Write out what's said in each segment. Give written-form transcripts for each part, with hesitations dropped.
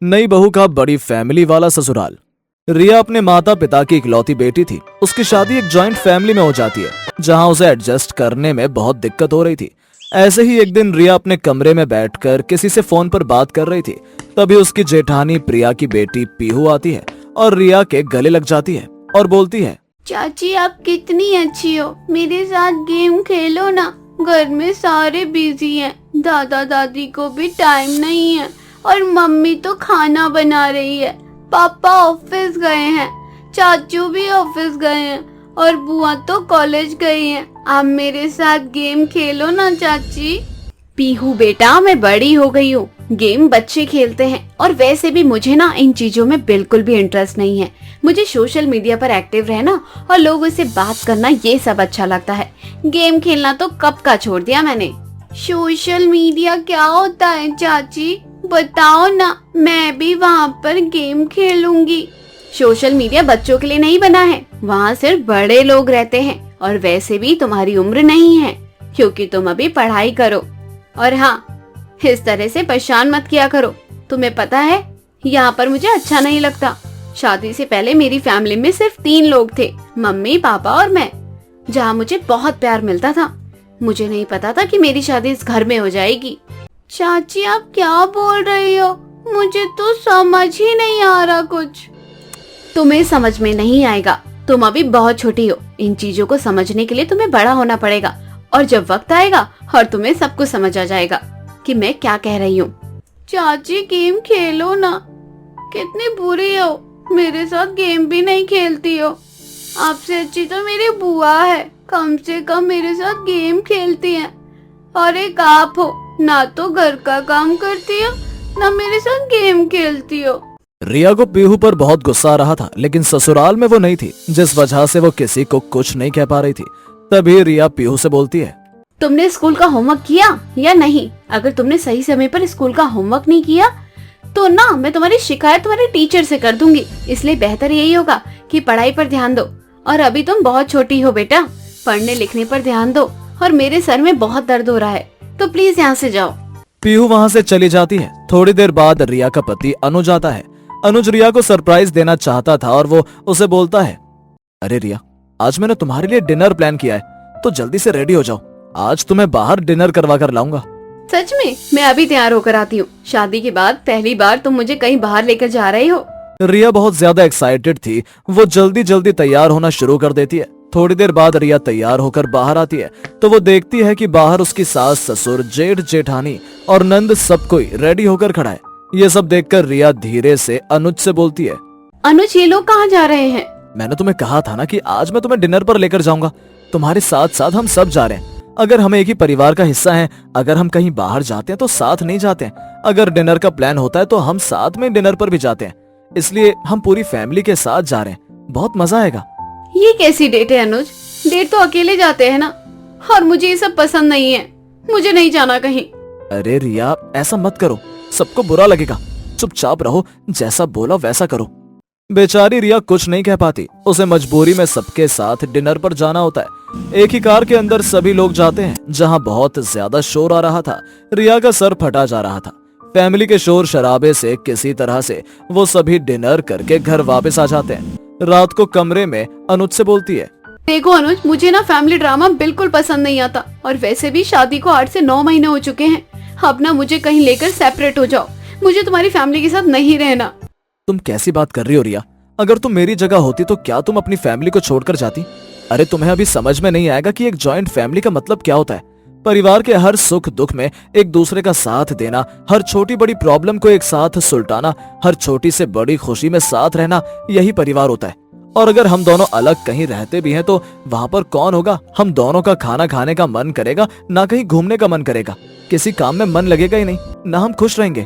नई बहू का बड़ी फैमिली वाला ससुराल। रिया अपने माता पिता की इकलौती बेटी थी। उसकी शादी एक जॉइंट फैमिली में हो जाती है, जहां उसे एडजस्ट करने में बहुत दिक्कत हो रही थी। ऐसे ही एक दिन रिया अपने कमरे में बैठकर किसी से फोन पर बात कर रही थी। तभी उसकी जेठानी प्रिया की बेटी पीहू आती है और रिया के गले लग जाती है और बोलती है, चाची आप कितनी अच्छी हो, मेरे साथ गेम खेलो ना। घर में सारे बिजी हैं, दादा दादी को भी टाइम नहीं है और मम्मी तो खाना बना रही है। पापा ऑफिस गए हैं, चाचू भी ऑफिस गए हैं और बुआ तो कॉलेज गई हैं। आप मेरे साथ गेम खेलो ना चाची। पीहू बेटा, मैं बड़ी हो गई हूँ, गेम बच्चे खेलते हैं और वैसे भी मुझे ना इन चीजों में बिल्कुल भी इंटरेस्ट नहीं है। मुझे सोशल मीडिया पर एक्टिव रहना और लोगों से बात करना ये सब अच्छा लगता है। गेम खेलना तो कब का छोड़ दिया मैंने। सोशल मीडिया क्या होता है चाची, बताओ ना, मैं भी वहाँ पर गेम खेलूंगी। सोशल मीडिया बच्चों के लिए नहीं बना है, वहाँ सिर्फ बड़े लोग रहते हैं और वैसे भी तुम्हारी उम्र नहीं है क्योंकि तुम अभी पढ़ाई करो। और हाँ, इस तरह से परेशान मत किया करो। तुम्हें पता है यहाँ पर मुझे अच्छा नहीं लगता। शादी से पहले मेरी फैमिली में सिर्फ 3 लोग थे, मम्मी पापा और मैं, जहाँ मुझे बहुत प्यार मिलता था। मुझे नहीं पता था कि मेरी शादी इस घर में हो जाएगी। चाची आप क्या बोल रही हो, मुझे तो समझ ही नहीं आ रहा कुछ। तुम्हें समझ में नहीं आएगा, तुम अभी बहुत छोटी हो। इन चीजों को समझने के लिए तुम्हें बड़ा होना पड़ेगा और जब वक्त आएगा और तुम्हें सब कुछ समझ आ जाएगा कि मैं क्या कह रही हूँ। चाची गेम खेलो ना, कितनी बुरी हो, मेरे साथ गेम भी नहीं खेलती हो। आपसे अच्छी तो मेरी बुआ है, कम से कम मेरे साथ गेम खेलती है। और एक आप हो, ना तो घर का काम करती हो ना मेरे साथ गेम खेलती हो। रिया को पीहू पर बहुत गुस्सा आ रहा था, लेकिन ससुराल में वो नहीं थी, जिस वजह से वो किसी को कुछ नहीं कह पा रही थी। तभी रिया पीहू से बोलती है, तुमने स्कूल का होमवर्क किया या नहीं? अगर तुमने सही समय पर स्कूल का होमवर्क नहीं किया तो ना मैं तुम्हारी शिकायत तुम्हारे टीचर से कर दूंगी। इसलिए बेहतर यही होगा कि पढ़ाई पर ध्यान दो। और अभी तुम बहुत छोटी हो बेटा, पढ़ने लिखने पर ध्यान दो। और मेरे सर में बहुत दर्द हो रहा है, तो प्लीज यहाँ से जाओ। पीहू वहाँ से चली जाती है। थोड़ी देर बाद रिया का पति अनुज आता है। अनुज रिया को सरप्राइज देना चाहता था और वो उसे बोलता है, अरे रिया, आज मैंने तुम्हारे लिए डिनर प्लान किया है, तो जल्दी से रेडी हो जाओ, आज तुम्हें बाहर डिनर करवा कर लाऊंगा। सच में? मैं अभी तैयार होकर आती हूँ। शादी के बाद पहली बार तुम मुझे कहीं बाहर लेकर जा रहे हो। रिया बहुत ज्यादा एक्साइटेड थी। वो जल्दी जल्दी तैयार होना शुरू कर देती है। थोड़ी देर बाद रिया तैयार होकर बाहर आती है तो वो देखती है कि बाहर उसकी सास ससुर जेठ जेठानी और नंद सब कोई रेडी होकर खड़ा है। ये सब देखकर रिया धीरे से अनुज से बोलती है, अनुज, ये लोग कहाँ जा रहे हैं? मैंने तुम्हें कहा था ना कि आज मैं तुम्हें डिनर पर लेकर जाऊंगा। तुम्हारे साथ साथ हम सब जा रहे हैं। अगर हम एक ही परिवार का हिस्सा हैं, अगर हम कहीं बाहर जाते हैं तो साथ नहीं जाते हैं। अगर डिनर का प्लान होता है तो हम साथ में डिनर पर भी जाते हैं। इसलिए हम पूरी फैमिली के साथ जा रहे हैं, बहुत मजा आएगा। ये कैसी डेट है अनुज? डेट तो अकेले जाते हैं ना, और मुझे ये सब पसंद नहीं है। मुझे नहीं जाना कहीं। अरे रिया, ऐसा मत करो, सबको बुरा लगेगा। चुपचाप रहो, जैसा बोला वैसा करो। बेचारी रिया कुछ नहीं कह पाती। उसे मजबूरी में सबके साथ डिनर पर जाना होता है। एक ही कार के अंदर सभी लोग जाते हैं, जहां बहुत ज्यादा शोर आ रहा था। रिया का सर फटा जा रहा था। फैमिली के शोर शराबे से किसी तरह से वो सभी डिनर करके घर वापस आ जाते हैं। रात को कमरे में अनुज से बोलती है, देखो अनुज, मुझे ना फैमिली ड्रामा बिल्कुल पसंद नहीं आता। और वैसे भी शादी को 8 से 9 महीने हो चुके हैं। अब ना मुझे कहीं लेकर सेपरेट हो जाओ। मुझे तुम्हारी फैमिली के साथ नहीं रहना। तुम कैसी बात कर रही हो रिया? अगर तुम मेरी जगह होती तो क्या तुम अपनी फैमिली को छोड़कर जाती? अरे तुम्हें अभी समझ में नहीं आएगा कि एक जॉइंट फैमिली का मतलब क्या होता है। परिवार के हर सुख दुख में एक दूसरे का साथ देना, हर छोटी बड़ी प्रॉब्लम को एक साथ सुलटाना, हर छोटी से बड़ी खुशी में साथ रहना, यही परिवार होता है। और अगर हम दोनों अलग कहीं रहते भी हैं तो वहाँ पर कौन होगा? हम दोनों का खाना खाने का मन करेगा, ना कहीं घूमने का मन करेगा। किसी काम में मन लगेगा ही नहीं, ना हम खुश रहेंगे।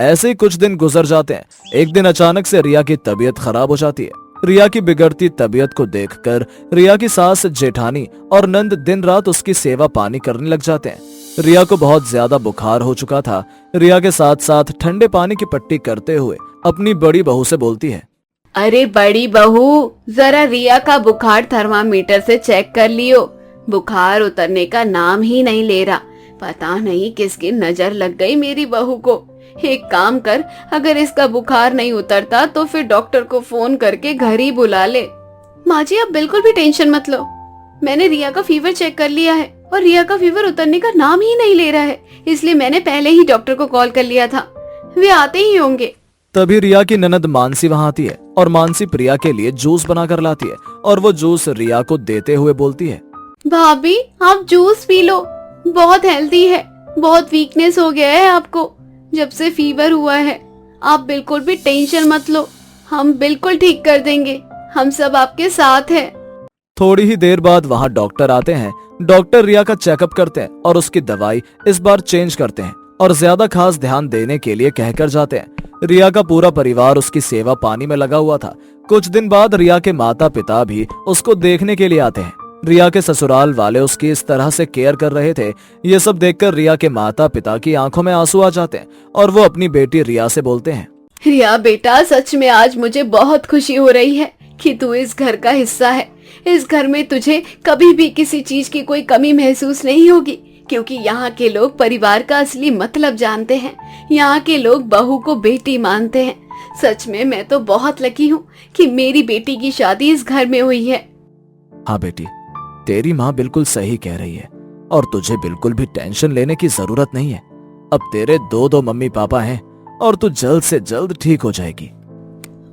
ऐसे ही कुछ दिन गुजर जाते हैं। एक दिन अचानक से रिया की तबीयत खराब हो जाती है। रिया की बिगड़ती तबीयत को देखकर रिया की सास जेठानी और नंद दिन रात उसकी सेवा पानी करने लग जाते हैं। रिया को बहुत ज्यादा बुखार हो चुका था। रिया के साथ साथ ठंडे पानी की पट्टी करते हुए अपनी बड़ी बहू से बोलती है, अरे बड़ी बहू, जरा रिया का बुखार थर्मामीटर से चेक कर लियो। बुखार उतरने का नाम ही नहीं ले रहा। पता नहीं किसकी नजर लग गई मेरी बहू को। एक काम कर, अगर इसका बुखार नहीं उतरता तो फिर डॉक्टर को फोन करके घर ही बुला ले। माँ जी, आप बिल्कुल भी टेंशन मत लो। मैंने रिया का फीवर चेक कर लिया है और रिया का फीवर उतरने का नाम ही नहीं ले रहा है, इसलिए मैंने पहले ही डॉक्टर को कॉल कर लिया था। वे आते ही होंगे। तभी रिया की ननद मानसी वहां आती है और मानसी प्रिया के लिए जूस बनाकर लाती है और वो जूस रिया को देते हुए बोलती है, भाभी आप जूस पी लो, बहुत हेल्दी है। बहुत वीकनेस हो गया है आपको जब से फीवर हुआ है। आप बिल्कुल भी टेंशन मत लो, हम बिल्कुल ठीक कर देंगे, हम सब आपके साथ हैं। थोड़ी ही देर बाद वहां डॉक्टर आते हैं। डॉक्टर रिया का चेकअप करते हैं और उसकी दवाई इस बार चेंज करते हैं और ज्यादा खास ध्यान देने के लिए कहकर जाते हैं। रिया का पूरा परिवार उसकी सेवा पानी में लगा हुआ था। कुछ दिन बाद रिया के माता पिता भी उसको देखने के लिए आते हैं। रिया के ससुराल वाले उसकी इस तरह से केयर कर रहे थे, ये सब देखकर रिया के माता पिता की आंखों में आंसू आ जाते हैं और वो अपनी बेटी रिया से बोलते हैं, रिया बेटा, सच में आज मुझे बहुत खुशी हो रही है कि तू इस घर का हिस्सा है। इस घर में तुझे कभी भी किसी चीज की कोई कमी महसूस नहीं होगी, क्योंकि यहाँ के लोग परिवार का असली मतलब जानते हैं। यहाँ के लोग बहू को बेटी मानते हैं। सच में मैं तो बहुत लकी हूँ कि मेरी बेटी की शादी इस घर में हुई है। हाँ बेटी, तेरी माँ बिल्कुल सही कह रही है और तुझे बिल्कुल भी टेंशन लेने की जरूरत नहीं है। अब तेरे दो मम्मी पापा हैं और तू जल्द से जल्द ठीक हो जाएगी।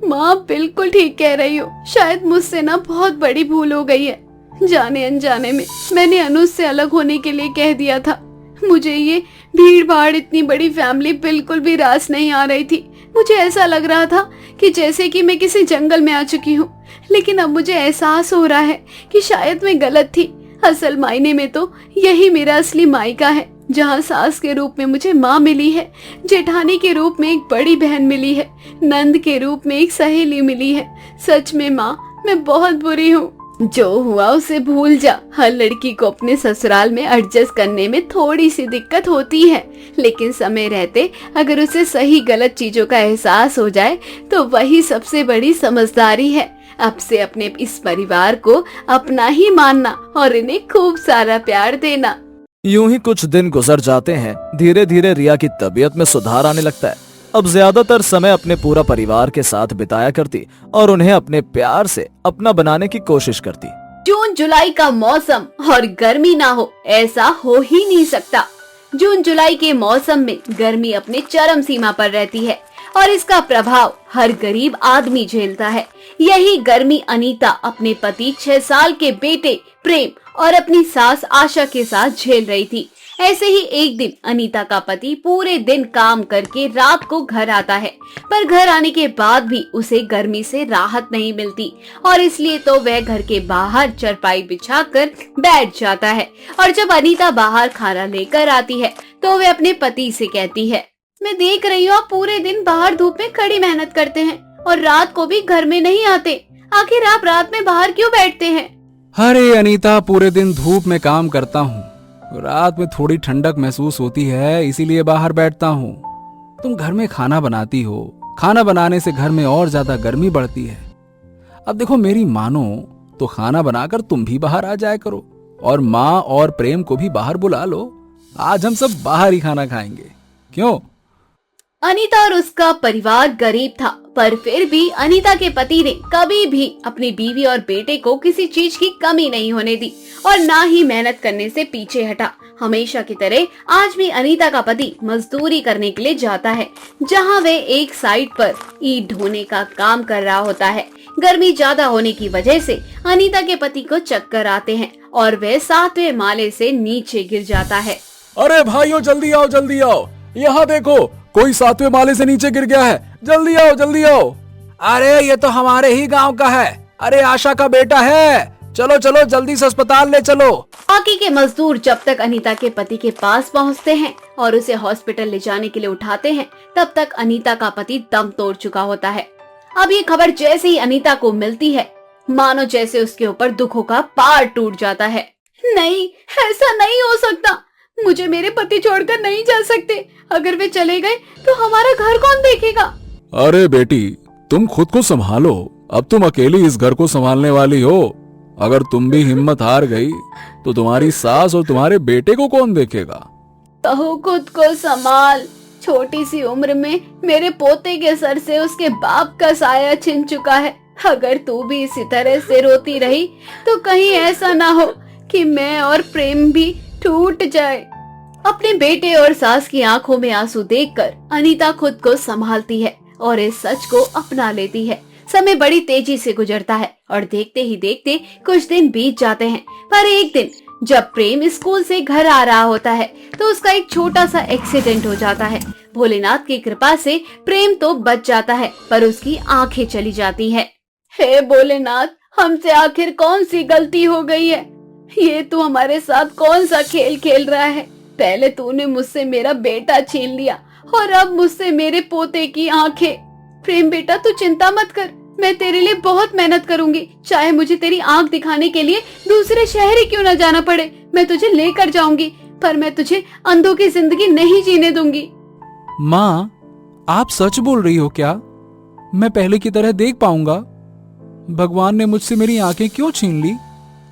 माँ बिल्कुल ठीक कह रही हो। शायद मुझसे ना बहुत बड़ी भूल हो गई है। जाने अनजाने में मैंने अनुज से अलग होने के लिए कह दिया था। मुझे ये भीड़ भाड़, इतनी बड़ी फैमिली बिल्कुल भी रास नहीं आ रही थी। मुझे ऐसा लग रहा था कि जैसे कि मैं किसी जंगल में आ चुकी हूँ। लेकिन अब मुझे एहसास हो रहा है कि शायद मैं गलत थी। असल मायने में तो यही मेरा असली मायका है, जहाँ सास के रूप में मुझे माँ मिली है, जेठानी के रूप में एक बड़ी बहन मिली है, नंद के रूप में एक सहेली मिली है। सच में माँ, मैं बहुत बुरी हूँ। जो हुआ उसे भूल जा। हर लड़की को अपने ससुराल में एडजस्ट करने में थोड़ी सी दिक्कत होती है, लेकिन समय रहते अगर उसे सही गलत चीजों का एहसास हो जाए तो वही सबसे बड़ी समझदारी है। अब से अपने इस परिवार को अपना ही मानना और इन्हें खूब सारा प्यार देना। यूं ही कुछ दिन गुजर जाते हैं। धीरे धीरे रिया की तबीयत में सुधार आने लगता है। अब ज्यादातर समय अपने पूरा परिवार के साथ बिताया करती और उन्हें अपने प्यार से अपना बनाने की कोशिश करती। जून जुलाई का मौसम और गर्मी ना हो, ऐसा हो ही नहीं सकता। जून जुलाई के मौसम में गर्मी अपने चरम सीमा पर रहती है और इसका प्रभाव हर गरीब आदमी झेलता है। यही गर्मी अनीता अपने पति 6 साल के बेटे प्रेम और अपनी सास आशा के साथ झेल रही थी। ऐसे ही एक दिन अनीता का पति पूरे दिन काम करके रात को घर आता है, पर घर आने के बाद भी उसे गर्मी से राहत नहीं मिलती और इसलिए तो वह घर के बाहर चारपाई बिछाकर बैठ जाता है। और जब अनीता बाहर खाना लेकर आती है तो वह अपने पति से कहती है, मैं देख रही हूँ आप पूरे दिन बाहर धूप में कड़ी मेहनत करते हैं और रात को भी घर में नहीं आते। आखिर आप रात में बाहर क्यों बैठते हैं? अरे अनीता, पूरे दिन धूप में काम करता हूँ, रात में थोड़ी ठंडक महसूस होती है, इसीलिए बाहर बैठता हूँ। तुम घर में खाना बनाती हो, खाना बनाने से घर में और ज्यादा गर्मी बढ़ती है। अब देखो, मेरी मानो तो खाना बनाकर तुम भी बाहर आ जाया करो और माँ और प्रेम को भी बाहर बुला लो। आज हम सब बाहर ही खाना खाएंगे, क्यों? अनीता और उसका परिवार गरीब था, पर फिर भी अनीता के पति ने कभी भी अपनी बीवी और बेटे को किसी चीज की कमी नहीं होने दी और ना ही मेहनत करने से पीछे हटा। हमेशा की तरह आज भी अनीता का पति मजदूरी करने के लिए जाता है, जहां वे एक साइड पर ईंट ढोने का काम कर रहा होता है। गर्मी ज्यादा होने की वजह से अनीता के पति को चक्कर आते हैं और वह 7वें माले से नीचे गिर जाता है। अरे भाइयों, जल्दी आओ, जल्दी आओ, यहाँ देखो, कोई 7वें माले से नीचे गिर गया है। जल्दी आओ, जल्दी आओ। अरे ये तो हमारे ही गांव का है। अरे आशा का बेटा है। चलो चलो, जल्दी से अस्पताल ले चलो। बाकी के मजदूर जब तक अनीता के पति के पास पहुंचते हैं और उसे हॉस्पिटल ले जाने के लिए उठाते हैं, तब तक अनीता का पति दम तोड़ चुका होता है। अब ये खबर जैसे ही अनीता को मिलती है, मानो जैसे उसके ऊपर दुखों का पहाड़ टूट जाता है। नहीं, ऐसा नहीं हो सकता। मुझे मेरे पति छोड़कर नहीं जा सकते। अगर वे चले गए तो हमारा घर कौन देखेगा? अरे बेटी, तुम खुद को संभालो। अब तुम अकेली इस घर को संभालने वाली हो। अगर तुम भी हिम्मत हार गई तो तुम्हारी सास और तुम्हारे बेटे को कौन देखेगा? कहो खुद को संभाल, छोटी सी उम्र में मेरे पोते के सर से उसके बाप का साया छिन चुका है। अगर तू भी इसी तरह से रोती रही तो कहीं ऐसा ना हो कि मैं और प्रेम भी टूट जाए। अपने बेटे और सास की आंखों में आंसू देखकर अनीता खुद को संभालती है और इस सच को अपना लेती है। समय बड़ी तेजी से गुजरता है और देखते ही देखते कुछ दिन बीत जाते हैं। पर एक दिन जब प्रेम स्कूल से घर आ रहा होता है तो उसका एक छोटा सा एक्सीडेंट हो जाता है। भोलेनाथ की कृपा से प्रेम तो बच जाता है पर उसकी आंखें चली जाती है। हे भोलेनाथ, हमसे आखिर कौन सी गलती हो गई है? ये तू हमारे साथ कौन सा खेल खेल रहा है? पहले तूने मुझसे मेरा बेटा छीन लिया और अब मुझसे मेरे पोते की आंखें। प्रेम बेटा, तू चिंता मत कर, मैं तेरे लिए बहुत मेहनत करूंगी। चाहे मुझे तेरी आंख दिखाने के लिए दूसरे शहर ही क्यों न जाना पड़े, मैं तुझे लेकर जाऊंगी। पर मैं तुझे अंधों की जिंदगी नहीं जीने दूंगी। माँ, आप सच बोल रही हो क्या? मैं पहले की तरह देख पाऊंगा? भगवान ने मुझसे मेरी आंखें क्यों छीन ली?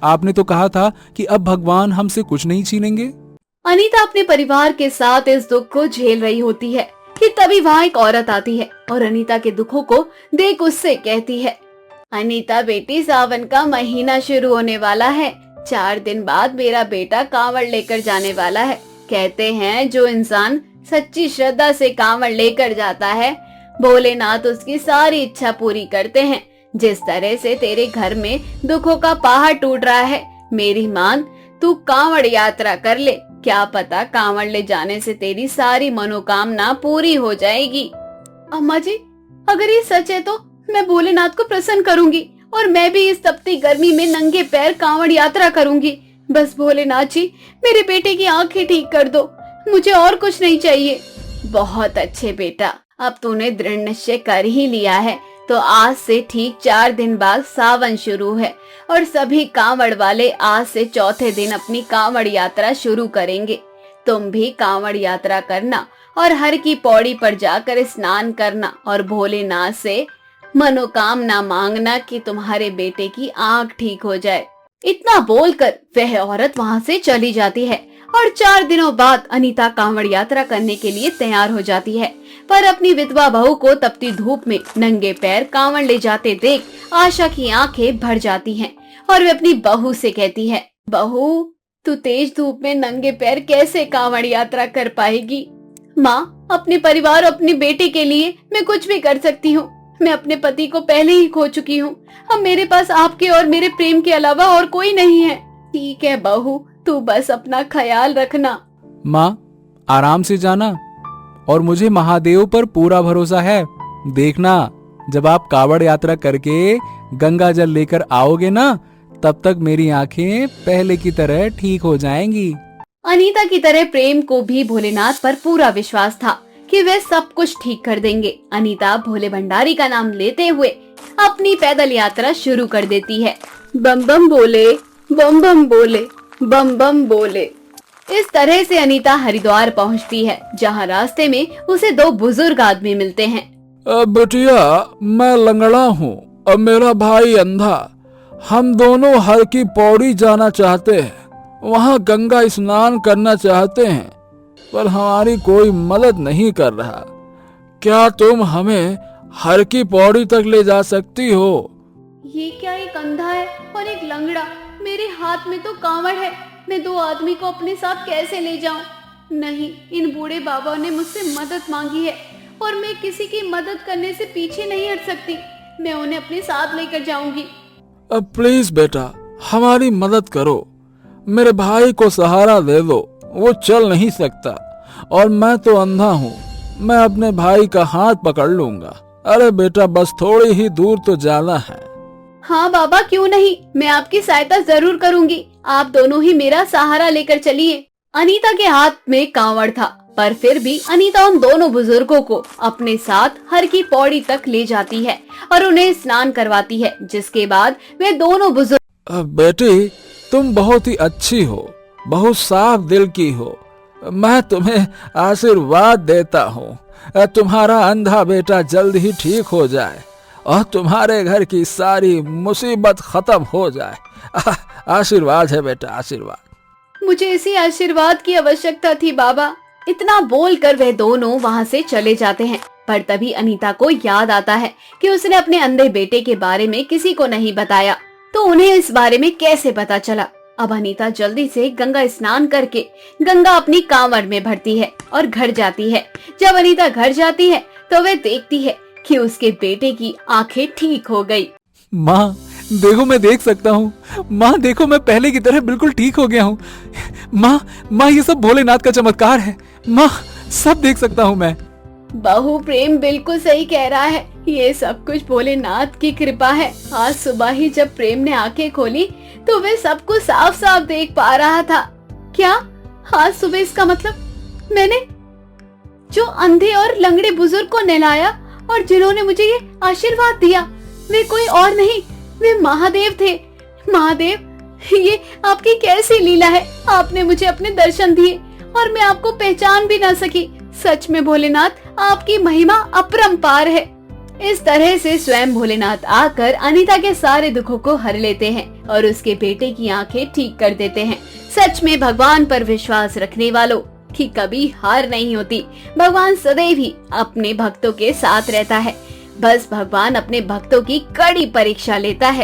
आपने तो कहा था कि अब भगवान हमसे कुछ नहीं छीनेंगे। अनीता अपने परिवार के साथ इस दुख को झेल रही होती है कि तभी वहाँ एक औरत आती है और अनीता के दुखों को देख उससे कहती है, अनीता बेटी, सावन का महीना शुरू होने वाला है। 4 दिन बाद मेरा बेटा कांवड़ लेकर जाने वाला है। कहते हैं जो इंसान सच्ची श्रद्धा से कांवड़ लेकर जाता है, भोलेनाथ उसकी सारी इच्छा पूरी करते हैं। जिस तरह से तेरे घर में दुखों का पहाड़ टूट रहा है, मेरी मान, तू कांवड़ यात्रा कर ले। क्या पता कांवड़ ले जाने से तेरी सारी मनोकामना पूरी हो जाएगी। अम्मा जी, अगर ये सच है तो मैं भोलेनाथ को प्रसन्न करूंगी और मैं भी इस तपती गर्मी में नंगे पैर कांवड़ यात्रा करूंगी। बस भोलेनाथ जी, मेरे बेटे की आंखें ठीक कर दो, मुझे और कुछ नहीं चाहिए। बहुत अच्छे बेटा, अब तूने दृढ़ निश्चय कर ही लिया है तो आज से ठीक 4 दिन बाद सावन शुरू है और सभी कांवड़ वाले आज से चौथे दिन अपनी कांवड़ यात्रा शुरू करेंगे। तुम भी कांवड़ यात्रा करना और हर की पौड़ी पर जाकर स्नान करना और भोलेनाथ से मनोकामना मांगना कि तुम्हारे बेटे की आंख ठीक हो जाए। इतना बोलकर वह औरत वहाँ से चली जाती है और 4 दिनों बाद अनीता कांवड़ यात्रा करने के लिए तैयार हो जाती है। पर अपनी विधवा बहू को तपती धूप में नंगे पैर कांवड़ ले जाते देख आशा की आंखें भर जाती हैं और वे अपनी बहू से कहती है, बहू, तू तेज धूप में नंगे पैर कैसे कांवड़ यात्रा कर पाएगी? माँ, अपने परिवार और अपने बेटे के लिए मैं कुछ भी कर सकती हूँ। मैं अपने पति को पहले ही खो चुकी हूँ। अब मेरे पास आपके और मेरे प्रेम के अलावा और कोई नहीं है। ठीक है बहू, तू बस अपना ख्याल रखना। माँ, आराम से जाना और मुझे महादेव पर पूरा भरोसा है। देखना, जब आप कावड़ यात्रा करके गंगा जल लेकर आओगे ना, तब तक मेरी आंखें पहले की तरह ठीक हो जाएंगी। अनीता की तरह प्रेम को भी भोलेनाथ पर पूरा विश्वास था कि वे सब कुछ ठीक कर देंगे। अनीता भोले भंडारी का नाम लेते हुए अपनी पैदल यात्रा शुरू कर देती है। बम बम बोले, बम बम बोले, बम बम बोले। इस तरह से अनीता हरिद्वार पहुंचती है, जहां रास्ते में उसे 2 बुजुर्ग आदमी मिलते हैं। बेटिया, मैं लंगड़ा हूँ और मेरा भाई अंधा। हम दोनों हर की पौड़ी जाना चाहते हैं, वहाँ गंगा स्नान करना चाहते हैं, पर हमारी कोई मदद नहीं कर रहा। क्या तुम हमें हर की पौड़ी तक ले जा सकती हो? ये क्या, एक अंधा है और एक लंगड़ा? मेरे हाथ में तो कांवड़ है, मैं 2 आदमी को अपने साथ कैसे ले जाऊं? नहीं, इन बूढ़े बाबा ने मुझसे मदद मांगी है और मैं किसी की मदद करने से पीछे नहीं हट सकती। मैं उन्हें अपने साथ लेकर जाऊंगी। अब प्लीज बेटा, हमारी मदद करो। मेरे भाई को सहारा दे दो, वो चल नहीं सकता और मैं तो अंधा हूँ। मैं अपने भाई का हाथ पकड़ लूंगा। अरे बेटा, बस थोड़ी ही दूर तो जाना है। हाँ बाबा, क्यों नहीं, मैं आपकी सहायता जरूर करूंगी। आप दोनों ही मेरा सहारा लेकर चलिए। अनीता के हाथ में कांवड़ था, पर फिर भी अनीता उन दोनों बुजुर्गों को अपने साथ हर की पौड़ी तक ले जाती है और उन्हें स्नान करवाती है, जिसके बाद वे दोनों बुजुर्ग। बेटी, तुम बहुत ही अच्छी हो, बहुत साफ दिल की हो। मैं तुम्हें आशीर्वाद देता हूँ, तुम्हारा अंधा बेटा जल्द ही ठीक हो जाए और तुम्हारे घर की सारी मुसीबत खत्म हो जाए। आशीर्वाद है बेटा, आशीर्वाद। मुझे इसी आशीर्वाद की आवश्यकता थी बाबा। इतना बोलकर वे दोनों वहाँ से चले जाते हैं। पर तभी अनीता को याद आता है कि उसने अपने अंधे बेटे के बारे में किसी को नहीं बताया, तो उन्हें इस बारे में कैसे पता चला। अब अनीता जल्दी से गंगा स्नान करके गंगा अपनी कांवड़ में भरती है और घर जाती है। जब अनीता घर जाती है तो वे देखती है कि उसके बेटे की आंखें ठीक हो गई। माँ देखो, मैं देख सकता हूँ। माँ देखो, मैं पहले की तरह बिल्कुल ठीक हो गया हूँ। माँ ये सब भोलेनाथ का चमत्कार है। माँ सब देख सकता हूँ मैं। बहू प्रेम बिल्कुल सही कह रहा है, ये सब कुछ भोलेनाथ की कृपा है। आज सुबह ही जब प्रेम ने आंखें खोली तो वे सब कुछ साफ साफ देख पा रहा था। क्या आज सुबह? इसका मतलब मैंने जो अंधे और लंगड़े बुजुर्ग को नहलाया और जिन्होंने मुझे ये आशीर्वाद दिया, वे कोई और नहीं, वे महादेव थे। महादेव, ये आपकी कैसी लीला है? आपने मुझे अपने दर्शन दिए और मैं आपको पहचान भी ना सकी। सच में भोलेनाथ, आपकी महिमा अपरंपार है। इस तरह से स्वयं भोलेनाथ आकर अनीता के सारे दुखों को हर लेते हैं और उसके बेटे की आंखें ठीक कर देते हैं। सच में भगवान पर विश्वास रखने वालों की कभी हार नहीं होती। भगवान सदैव ही अपने भक्तों के साथ रहता है। बस भगवान अपने भक्तों की कड़ी परीक्षा लेता है।